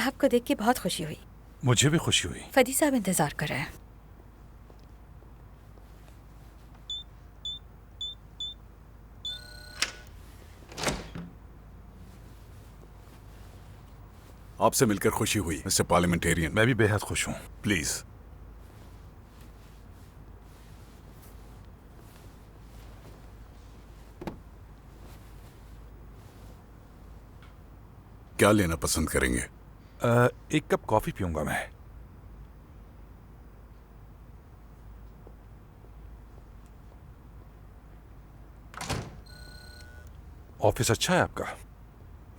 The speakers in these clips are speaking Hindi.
आपको देख के बहुत खुशी हुई। मुझे भी खुशी हुई। फदी साहब इंतजार कर रहे हैं। आपसे मिलकर खुशी हुई मिस्टर पार्लियामेंटेरियन। मैं भी बेहद खुश हूँ। प्लीज। क्या लेना पसंद करेंगे? एक कप कॉफी पीऊंगा मैं। ऑफिस अच्छा है आपका?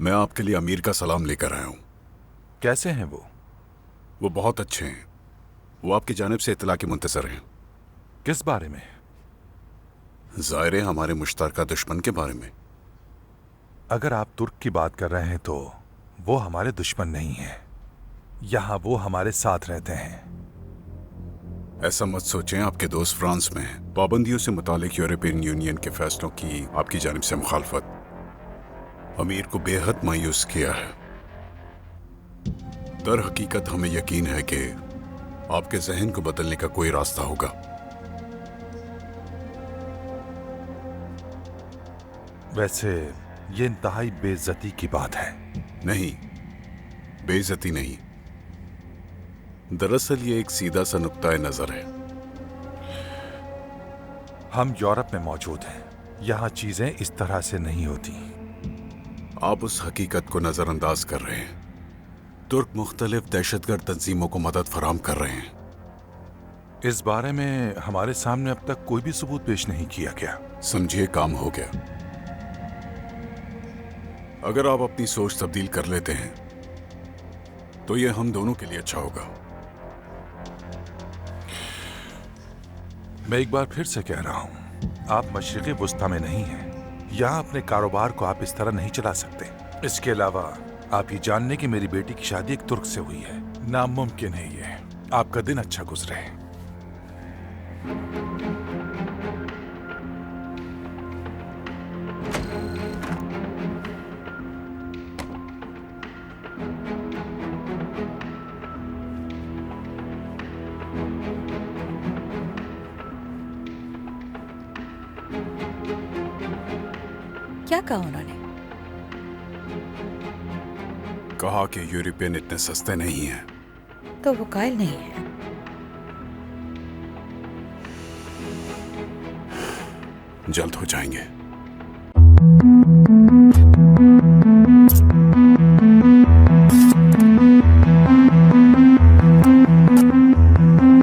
मैं आपके लिए अमीर का सलाम लेकर आया हूं। कैसे हैं वो? वो बहुत अच्छे हैं। वो आपकी जानिब से इत्तला के मुंतजर हैं। किस बारे में? ज़ाहिर है हमारे मुश्तरका दुश्मन के बारे में। अगर आप तुर्क की बात कर रहे हैं तो वो हमारे दुश्मन नहीं हैं। यहाँ वो हमारे साथ रहते हैं। ऐसा मत सोचें, आपके दोस्त फ्रांस में हैं। पाबंदियों से मुतालिक यूरोपियन यूनियन के फैसलों की आपकी जानिब से मुखालफत अमीर को बेहद मायूस किया है। दर हकीकत हमें यकीन है कि आपके जहन को बदलने का कोई रास्ता होगा। वैसे ये इंतहाई बेइज्जती की बात है। नहीं, बेइज्जती नहीं। दरअसल ये एक सीधा सा नुक्ता नजर है। हम यूरोप में मौजूद हैं। यहाँ चीजें इस तरह से नहीं होती। आप उस हकीकत को नजरअंदाज कर रहे हैं। तुर्क मुख्तलिफ दहशतगर्द तंजीमों को मदद फराम कर रहे हैं। इस बारे में हमारे सामने अब तक कोई भी सबूत पेश नहीं किया गया। समझिए, काम हो गया। अगर आप अपनी सोच तब्दील कर लेते हैं तो यह हम दोनों के लिए अच्छा होगा। मैं एक बार फिर से कह रहा हूं, आप मशरिक़ी वुस्ता में नहीं हैं। यहाँ अपने कारोबार को आप इस तरह नहीं चला सकते। इसके अलावा आप ये जानने की मेरी बेटी की शादी एक तुर्क से हुई है, नामुमकिन है ये। आपका दिन अच्छा गुजरे। क्या कहा उन्होंने? कहा कि यूरोपियन इतने सस्ते नहीं हैं। तो वो कायल नहीं है। जल्द हो जाएंगे।